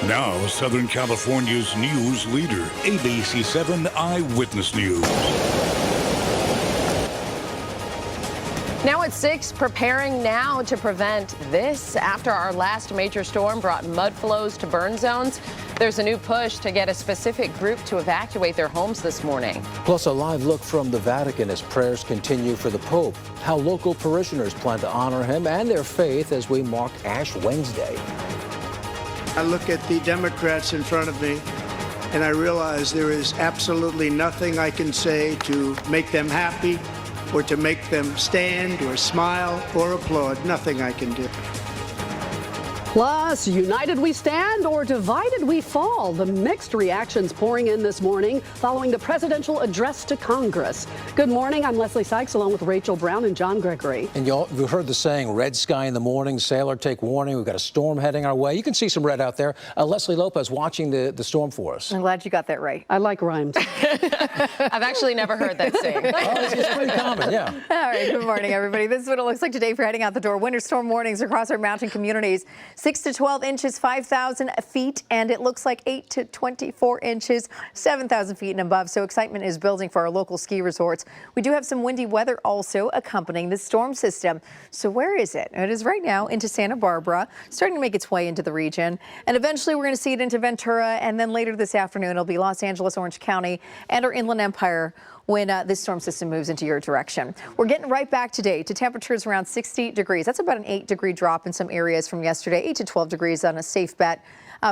Now, Southern California's news leader, ABC 7 Eyewitness News. Now at 6, preparing now to prevent this. After our last major storm brought mud flows to burn zones, there's a new push to get a specific group to evacuate their homes this morning. Plus, a live look from the Vatican as prayers continue for the Pope. How local parishioners plan to honor him and their faith as we mark Ash Wednesday. I look at the Democrats in front of me, and I realize there is absolutely nothing I can say to make them happy or to make them stand or smile or applaud. Nothing I can do. Plus, united we stand or divided we fall. The mixed reactions pouring in this morning following the presidential address to Congress. Good morning. I'm Leslie Sykes along with Rachel Brown and John Gregory. And you heard the saying, red sky in the morning, sailor take warning. We've got a storm heading our way. You can see some red out there. Leslie Lopez watching the storm for us. I'm glad you got that right. I like rhymes. I've actually never heard that saying. It's pretty common, yeah. All right, good morning, everybody. This is what it looks like today for heading out the door. Winter storm warnings across our mountain communities. 6 to 12 inches, 5,000 feet, and it looks like 8 to 24 inches, 7,000 feet and above. So excitement is building for our local ski resorts. We do have some windy weather also accompanying the storm system. So where is it? It is right now into Santa Barbara, starting to make its way into the region. And eventually we're going to see it into Ventura, and then later this afternoon it'll be Los Angeles, Orange County, and our Inland Empire when this storm system moves into your direction. We're getting right back today to temperatures around 60 degrees. That's about an 8-degree drop in some areas from yesterday, 8 to 12 degrees on a safe bet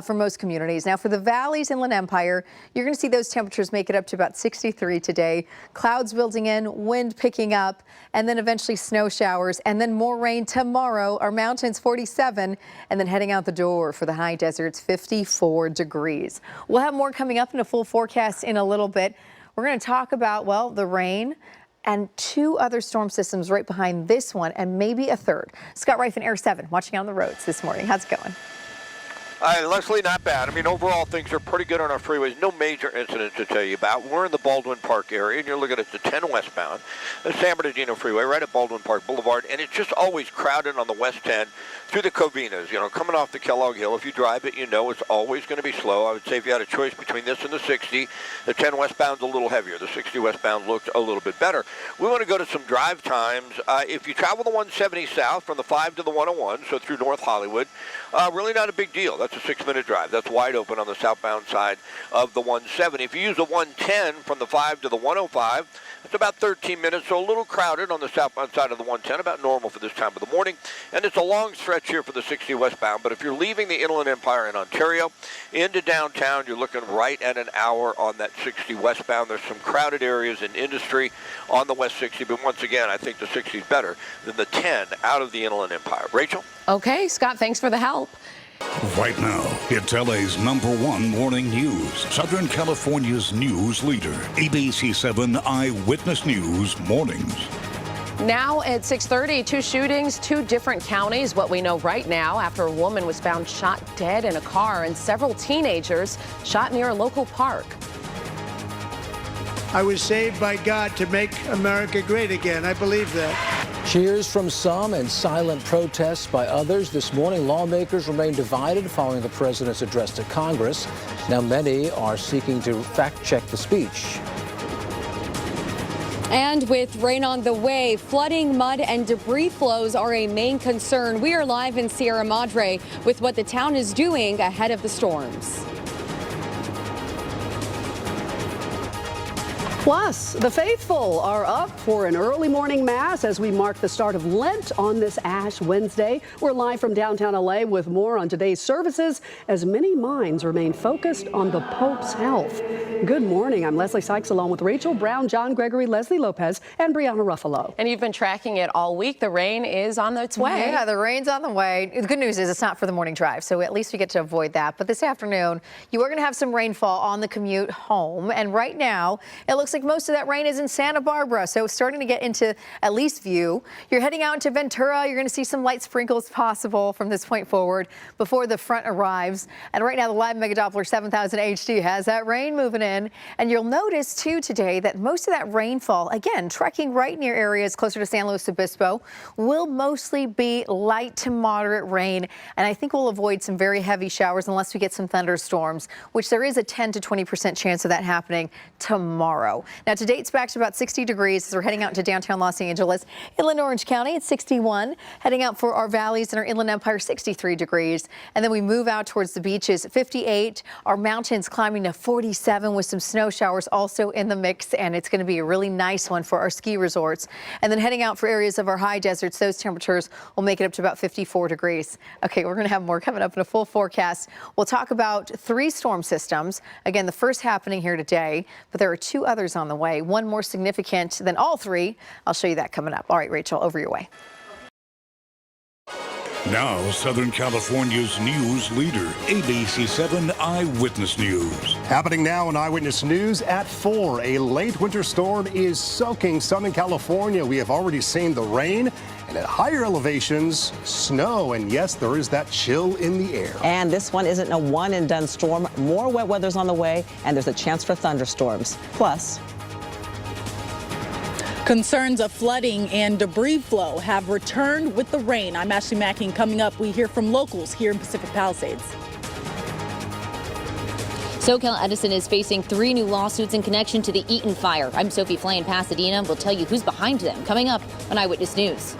for most communities. Now for the valleys, Inland Empire, you're going to see those temperatures make it up to about 63 today. Clouds building in, wind picking up, and then eventually snow showers, and then more rain tomorrow. Our mountains 47, and then heading out the door for the high deserts 54 degrees. We'll have more coming up in a full forecast in a little bit. We're going to talk about, well, the rain and 2 other storm systems right behind this one, and maybe a third. Scott Reif in Air 7 watching on the roads this morning. How's it going? Leslie, not bad. I mean, overall, things are pretty good on our freeways. No major incidents to tell you about. We're in the Baldwin Park area, and you're looking at the 10 westbound, the San Bernardino Freeway, right at Baldwin Park Boulevard, and it's just always crowded on the west 10 through the Covinas. You know, coming off the Kellogg Hill, if you drive it, you know it's always going to be slow. I would say if you had a choice between this and the 60, the 10 westbound's a little heavier. The 60 westbound looked a little bit better. We want to go to some drive times. If you travel the 170 south from the 5 to the 101, so through North Hollywood, really not a big deal. That's a 6-minute drive. That's wide open on the southbound side of the 170. If you use the 110 from the 5 to the 105, it's about 13 minutes, so a little crowded on the southbound side of the 110, about normal for this time of the morning. And it's a long stretch here for the 60 westbound, but if you're leaving the Inland Empire in Ontario into downtown, you're looking right at an hour on that 60 westbound. There's some crowded areas in industry on the West 60, but once again, I think the 60 is better than the 10 out of the Inland Empire. Rachel? Okay, Scott, thanks for the help. Right now, it's LA's #1 morning news. Southern California's news leader, ABC 7 Eyewitness News Mornings. Now at 6:30, 2 shootings, 2 different counties. What we know right now after a woman was found shot dead in a car and several teenagers shot near a local park. I was saved by God to make America great again. I believe that. Cheers from some and silent protests by others. This morning, lawmakers remain divided following the president's address to Congress. Now, many are seeking to fact-check the speech. And with rain on the way, flooding, mud, and debris flows are a main concern. We are live in Sierra Madre with what the town is doing ahead of the storms. Plus, the faithful are up for an early morning mass as we mark the start of Lent on this Ash Wednesday. We're live from downtown LA with more on today's services as many minds remain focused on the Pope's health. Good morning. I'm Leslie Sykes along with Rachel Brown, John Gregory, Leslie Lopez, and Brianna Ruffalo. And you've been tracking it all week. The rain is on its way. Yeah, the rain's on the way. The good news is it's not for the morning drive, so at least we get to avoid that. But this afternoon, you are going to have some rainfall on the commute home. And right now, it looks looks like most of that rain is in Santa Barbara, so starting to get into at least view. You're heading out into Ventura. You're going to see some light sprinkles possible from this point forward before the front arrives. And right now, the live Mega Doppler 7000 HD has that rain moving in. And you'll notice, too, today that most of that rainfall, again, trekking right near areas closer to San Luis Obispo, will mostly be light to moderate rain. And I think we'll avoid some very heavy showers unless we get some thunderstorms, which there is a 10 to 20% chance of that happening tomorrow. Now, today it's back to about 60 degrees as we're heading out into downtown Los Angeles. Inland Orange County, it's 61. Heading out for our valleys and our Inland Empire, 63 degrees. And then we move out towards the beaches, 58. Our mountains climbing to 47 with some snow showers also in the mix. And it's going to be a really nice one for our ski resorts. And then heading out for areas of our high deserts, those temperatures will make it up to about 54 degrees. Okay, we're going to have more coming up in a full forecast. We'll talk about 3 storm systems. Again, the first happening here today, but there are 2 others on the way. One more significant than all 3. I'll show you that coming up. All right, Rachel, over your way. Now, Southern California's news leader, ABC 7 Eyewitness News. Happening now in Eyewitness News at 4. A late winter storm is soaking Southern California. We have already seen the rain, and at higher elevations, snow. And yes, there is that chill in the air. And this one isn't a one-and-done storm. More wet weather's on the way, and there's a chance for thunderstorms. Plus, concerns of flooding and debris flow have returned with the rain. I'm Ashley Mackey. Coming up, we hear from locals here in Pacific Palisades. SoCal Edison is facing 3 new lawsuits in connection to the Eaton fire. I'm Sophie Flay in Pasadena. We'll tell you who's behind them coming up on Eyewitness News.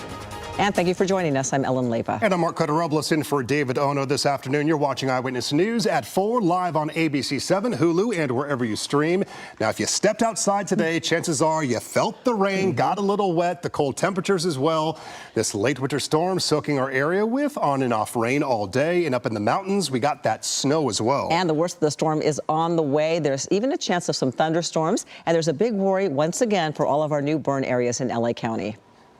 and thank you for joining us. I'm Ellen Leyva. And I'm Mark Cutter-Robles in for David Ono this afternoon. You're watching Eyewitness News at 4, live on ABC 7, Hulu, and wherever you stream. Now, if you stepped outside today, chances are you felt the rain, got a little wet, the cold temperatures as well. This late winter storm soaking our area with on and off rain all day. And up in the mountains, we got that snow as well. And the worst of the storm is on the way. There's even a chance of some thunderstorms. And there's a big worry once again for all of our new burn areas in LA County.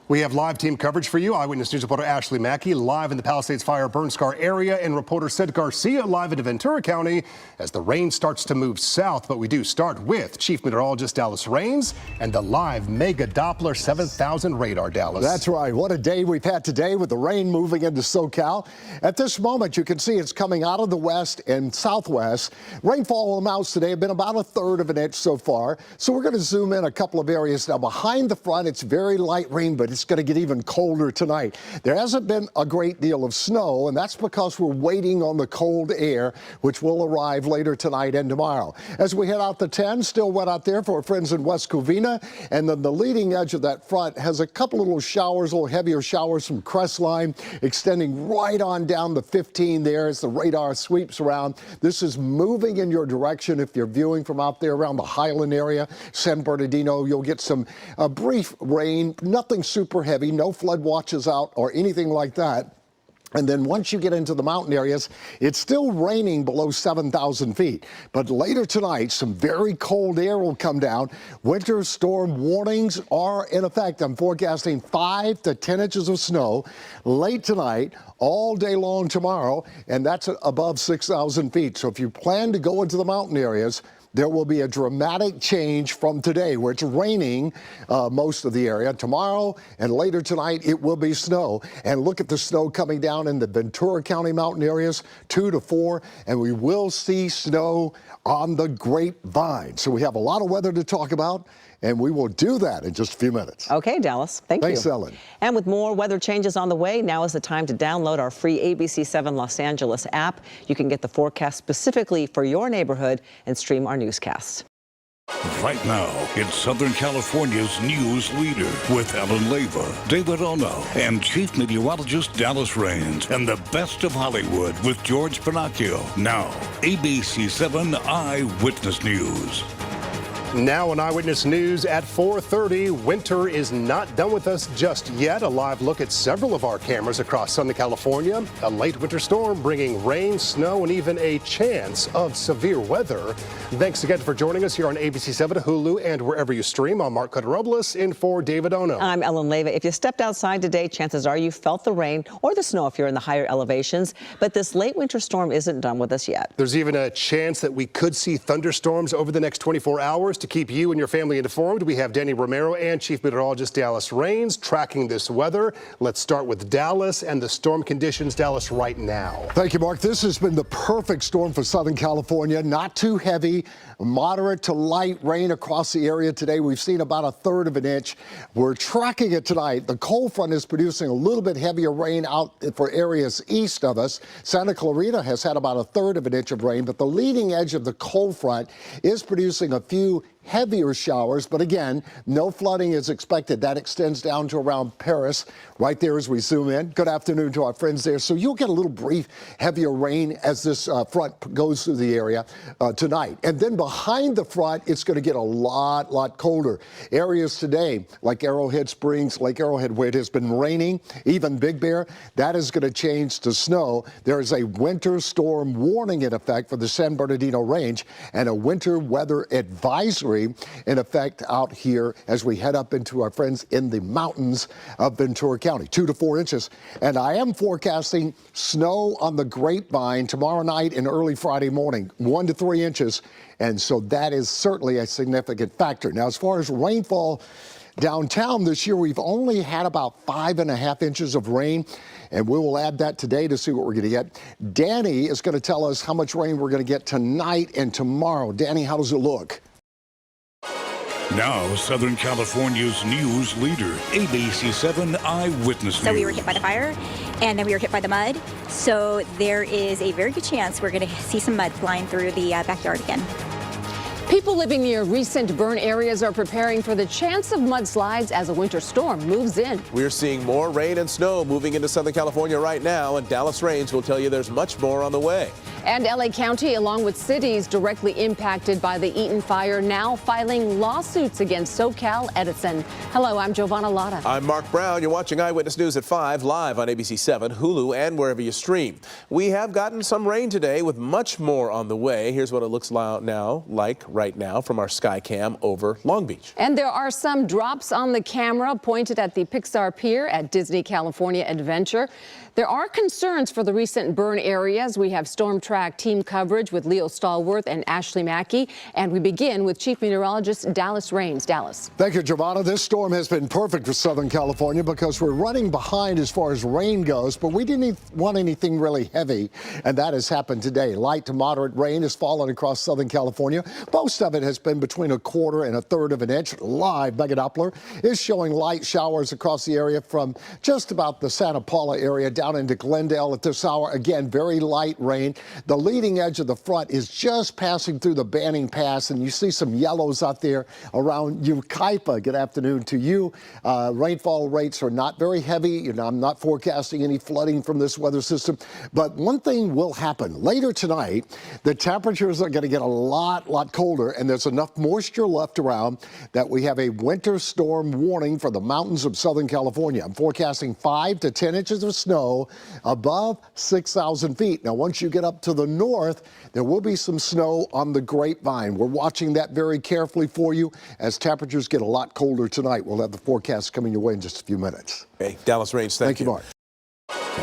We have live team coverage for you. Eyewitness News reporter Ashley Mackey live in the Palisades Fire burn scar area, and reporter Sid Garcia live in Ventura County as the rain starts to move south. But we do start with Chief Meteorologist Dallas Rains and the live Mega Doppler 7000 radar, Dallas. That's right. What a day we've had today with the rain moving into SoCal. At this moment, you can see it's coming out of the west and southwest. Rainfall amounts today have been about 1/3 of an inch so far. So we're going to zoom in a couple of areas. Now, behind the front, it's very light rain, but it's going to get even colder tonight. There hasn't been a great deal of snow, and that's because we're waiting on the cold air, which will arrive later tonight and tomorrow. As we head out to 10, still wet out there for our friends in West Covina, and then the leading edge of that front has a couple of little showers, little heavier showers from Crestline, extending right on down to 15 there as the radar sweeps around. This is moving in your direction if you're viewing from out there around the Highland area. San Bernardino, you'll get some brief rain, nothing super heavy, no flood watches out or anything like that. And then once you get into the mountain areas, it's still raining below 7,000 feet. But later tonight, some very cold air will come down. Winter storm warnings are in effect. I'm forecasting 5 to 10 inches of snow late tonight, all day long tomorrow, and that's above 6,000 feet. So if you plan to go into the mountain areas, there will be a dramatic change from today, where it's raining most of the area. Tomorrow and later tonight, it will be snow. And look at the snow coming down in the Ventura County mountain areas, 2 to 4, and we will see snow on the Grapevine. So we have a lot of weather to talk about, and we will do that in just a few minutes. Okay, Dallas. Thanks, you. Ellen. And with more weather changes on the way, now is the time to download our free ABC 7 Los Angeles app. You can get the forecast specifically for your neighborhood and stream our newscasts. Right now, it's Southern California's news leader with Ellen Leyva, David Ono, and Chief Meteorologist Dallas Rains, and the best of Hollywood with George Pinocchio. Now, ABC 7 Eyewitness News. Now on Eyewitness News at 4:30, winter is not done with us just yet. A live look at several of our cameras across Southern California. A late winter storm bringing rain, snow, and even a chance of severe weather. Thanks again for joining us here on ABC 7, Hulu, and wherever you stream. I'm Mark Cutter-Robles in for David Ono. I'm Ellen Leyva. If you stepped outside today, chances are you felt the rain or the snow if you're in the higher elevations. But this late winter storm isn't done with us yet. There's even a chance that we could see thunderstorms over the next 24 hours. to keep you and your family informed, we have Danny Romero and Chief Meteorologist Dallas Rains tracking this weather. Let's start with Dallas and the storm conditions, Dallas, right now. Thank you, Mark. This has been the perfect storm for Southern California. Not too heavy, moderate to light rain across the area today. We've seen about 1/3 of an inch. We're tracking it tonight. The cold front is producing a little bit heavier rain out for areas east of us. Santa Clarita has had about 1/3 of an inch of rain, but the leading edge of the cold front is producing a few heavier showers, but again, no flooding is expected. That extends down to around Paris, right there as we zoom in. Good afternoon to our friends there. So you'll get a little brief heavier rain as this front goes through the area tonight. And then behind the front, it's going to get a lot colder. Areas today, like Arrowhead Springs, Lake Arrowhead, where it has been raining, even Big Bear, that is going to change to snow. There is a winter storm warning in effect for the San Bernardino Range and a winter weather advisory in effect out here as we head up into our friends in the mountains of Ventura County, 2 to 4 inches. And I am forecasting snow on the Grapevine tomorrow night and early Friday morning, 1 to 3 inches. And so that is certainly a significant factor. Now, as far as rainfall downtown this year, we've only had about 5.5 inches of rain, and we will add that today to see what we're going to get. Danny is going to tell us how much rain we're going to get tonight and tomorrow. Danny, how does it look? Now, Southern California's news leader, ABC 7 Eyewitness News. So we were hit by the fire, and then we were hit by the mud. So there is a very good chance we're going to see some mud flying through the backyard again. People living near recent burn areas are preparing for the chance of mudslides as a winter storm moves in. We're seeing more rain and snow moving into Southern California right now, and Dallas Rains will tell you there's much more on the way. And LA County, along with cities directly impacted by the Eaton fire, now filing lawsuits against SoCal Edison. Hello, I'm Giovanna Lotta. I'm Mark Brown. You're watching Eyewitness News at 5, live on ABC 7, Hulu, and wherever you stream. We have gotten some rain today with much more on the way. Here's what it looks like right now from our sky cam over Long Beach. And there are some drops on the camera pointed at the Pixar Pier at Disney California Adventure. There are concerns for the recent burn areas. We have Storm Track team coverage with Leo Stallworth and Ashley Mackey. And we begin with Chief Meteorologist Dallas Rains. Dallas. Thank you, Giovanna. This storm has been perfect for Southern California because we're running behind as far as rain goes, but we didn't want anything really heavy, and that has happened today. Light to moderate rain has fallen across Southern California. Most of it has been between 1/4 and 1/3 of an inch. Live Mega Doppler is showing light showers across the area from just about the Santa Paula area down into Glendale at this hour. Again, very light rain. The leading edge of the front is just passing through the Banning Pass, and you see some yellows out there around Yucaipa. Good afternoon to you. Rainfall rates are not very heavy. I'm not forecasting any flooding from this weather system, but one thing will happen. Later tonight, the temperatures are going to get a lot colder, and there's enough moisture left around that we have a winter storm warning for the mountains of Southern California. I'm forecasting 5 to 10 inches of snow above 6,000 feet. Now, once you get up to the north, there will be some snow on the Grapevine. We're watching that very carefully for you as temperatures get a lot colder tonight. We'll have the forecast coming your way in just a few minutes. Okay, Dallas Rains, thank you. Mark.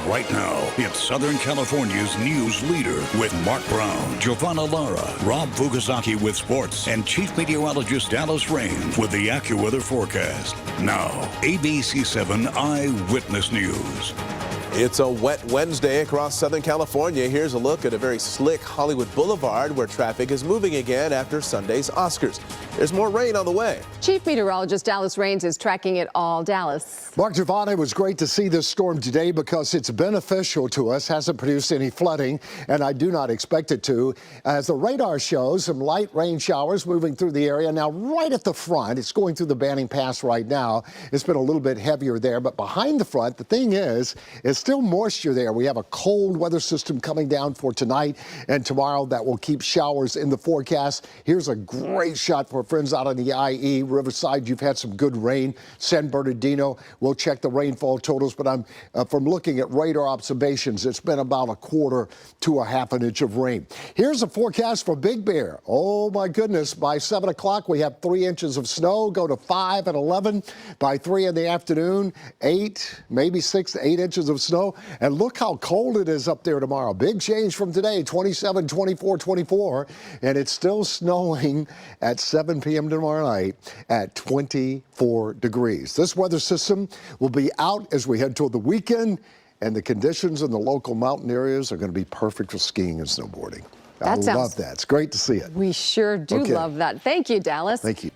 Right now, it's Southern California's news leader with Mark Brown, Giovanna Lara, Rob Fugasaki with sports, and Chief Meteorologist Dallas Rains with the AccuWeather forecast. Now, ABC 7 Eyewitness News. It's a wet Wednesday across Southern California. Here's a look at a very slick Hollywood Boulevard where traffic is moving again after Sunday's Oscars. There's more rain on the way. Chief Meteorologist Dallas Rains is tracking it all. Dallas. Mark, Giovanna, it was great to see this storm today because it's beneficial to us, hasn't produced any flooding, and I do not expect it to. As the radar shows, some light rain showers moving through the area. Now, right at the front, it's going through the Banning Pass right now. It's been a little bit heavier there, but behind the front, the thing is still moisture there. We have a cold weather system coming down for tonight and tomorrow that will keep showers in the forecast. Here's a great shot for friends out on the IE. Riverside, you've had some good rain. San Bernardino, we'll check the rainfall totals, but I'm from looking at radar observations, it's been about 1/4 to 1/2 inch of rain. Here's a forecast for Big Bear. Oh my goodness, by 7 o'clock we have 3 inches of snow, go to 5 at 11. By 3 in the afternoon, 8, maybe 6 to 8 inches of snow. And look how cold it is up there tomorrow. Big change from today, 27, 24, 24, and it's still snowing at 7 7 p.m. tomorrow night at 24 degrees. This weather system will be out as we head toward the weekend, and the conditions in the local mountain areas are going to be perfect for skiing and snowboarding. I love that. It's great to see it. We sure do love that. Thank you, Dallas. Thank you.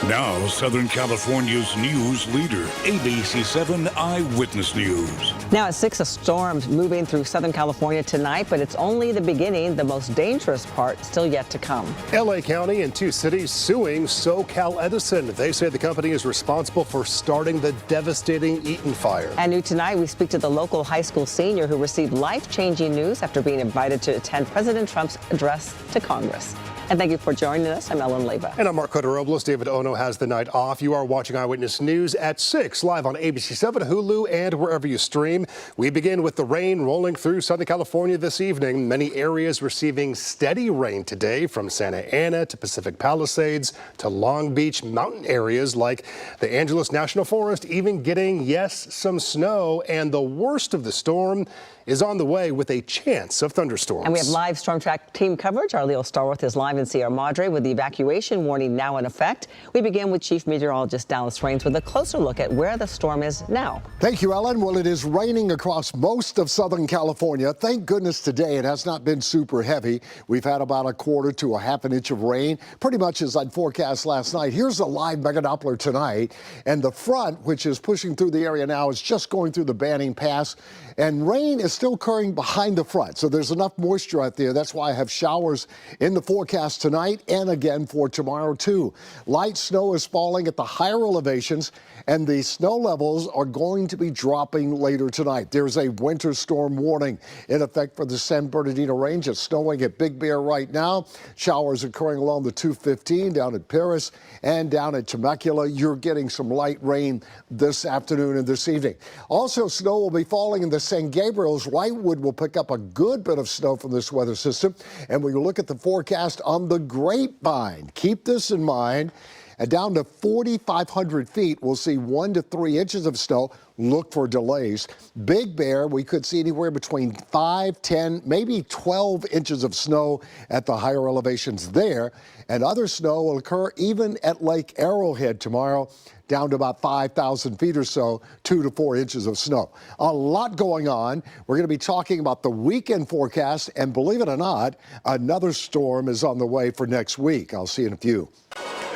Now, Southern California's news leader, ABC 7 Eyewitness News. Now at 6, a storm moving through Southern California tonight, but it's only the beginning. The most dangerous part still yet to come. LA County and 2 cities suing SoCal Edison. They say the company is responsible for starting the devastating Eaton fire. And new tonight, we speak to the local high school senior who received life-changing news after being invited to attend President Trump's address to Congress. And thank you for joining us. I'm Ellen Leyva. And I'm Mark Cotorobulos. David Ono has the night off. You are watching Eyewitness News at 6, live on ABC 7, Hulu, and wherever you stream. We begin with the rain rolling through Southern California this evening. Many areas receiving steady rain today, from Santa Ana to Pacific Palisades to Long Beach. Mountain areas like the Angeles National Forest even getting, yes, some snow. And the worst of the storm is on the way with a chance of thunderstorms. And we have live Storm Track team coverage. Our Leo Starworth is live in Sierra Madre with the evacuation warning now in effect. We begin with Chief Meteorologist Dallas Raines with a closer look at where the storm is now. Thank you, Ellen. Well, it is raining across most of Southern California. Thank goodness today it has not been super heavy. We've had about 1/4 to 1/2 inch of rain, pretty much as I'd forecast last night. Here's a live mega Doppler tonight, and the front, which is pushing through the area now, is just going through the Banning Pass, and rain is still occurring behind the front, so there's enough moisture out there. That's why I have showers in the forecast tonight and again for tomorrow too. Light snow is falling at the higher elevations, and the snow levels are going to be dropping later tonight. There's a winter storm warning in effect for the San Bernardino Range. It's snowing at Big Bear right now. Showers occurring along the 215 down at Paris and down at Temecula. You're getting some light rain this afternoon and this evening. Also, snow will be falling in the San Gabriel's. Whitewood will pick up a good bit of snow from this weather system. And when you look at the forecast on the Grapevine, keep this in mind. And down to 4,500 feet, we'll see 1 to 3 inches of snow. Look for delays. Big Bear, we could see anywhere between 5, 10, maybe 12 inches of snow at the higher elevations there. And other snow will occur even at Lake Arrowhead tomorrow, down to about 5,000 feet or so, 2 to 4 inches of snow. A lot going on. We're going to be talking about the weekend forecast, and believe it or not, another storm is on the way for next week. I'll see you in a few.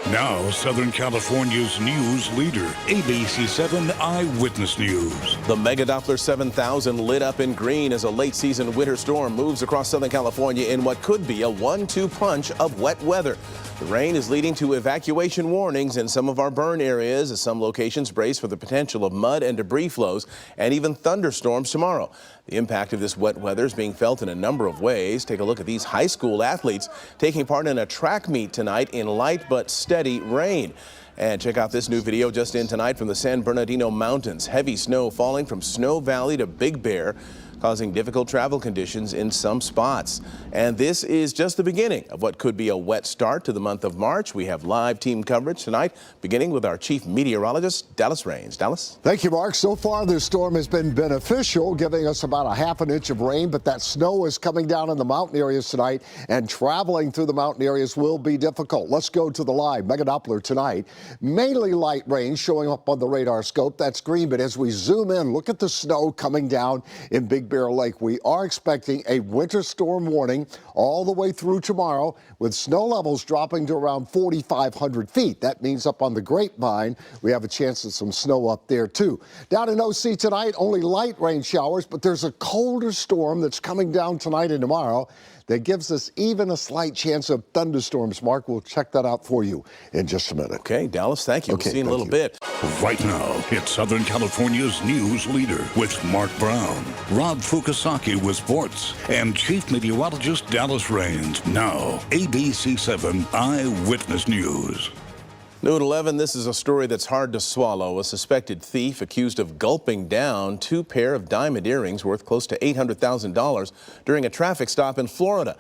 Now, Southern California's news leader, ABC 7 Eyewitness News. The Mega Doppler 7000 lit up in green as a late-season winter storm moves across Southern California in what could be a 1-2 punch of wet weather. The rain is leading to evacuation warnings in some of our burn areas as some locations brace for the potential of mud and debris flows and even thunderstorms tomorrow. The impact of this wet weather is being felt in a number of ways. Take a look at these high school athletes taking part in a track meet tonight in light but steady rain. And check out this new video just in tonight from the San Bernardino Mountains. Heavy snow falling from Snow Valley to Big Bear, causing difficult travel conditions in some spots. And this is just the beginning of what could be a wet start to the month of March. We have live team coverage tonight, beginning with our chief meteorologist, Dallas Raines. Dallas? Thank you, Mark. So far, this storm has been beneficial, giving us about 1/2 inch of rain, but that snow is coming down in the mountain areas tonight, and traveling through the mountain areas will be difficult. Let's go to the live Mega Doppler tonight. Mainly light rain showing up on the radar scope. That's green, but as we zoom in, look at the snow coming down in Big Bear Lake. We are expecting a winter storm warning all the way through tomorrow, with snow levels dropping to around 4,500 feet. That means up on the Grapevine, we have a chance of some snow up there too. Down in OC tonight, only light rain showers, but there's a colder storm that's coming down tonight and tomorrow that gives us even a slight chance of thunderstorms. Mark, we'll check that out for you in just a minute. Okay, Dallas, thank you. Okay, we'll see you in a little bit. Right now, it's Southern California's news leader with Mark Brown, Rob Fukasaki with sports, and Chief Meteorologist Dallas Raines. Now, ABC 7 Eyewitness News. New at 11, this is a story that's hard to swallow. A suspected thief accused of gulping down 2 pair of diamond earrings worth close to $800,000 during a traffic stop in Florida.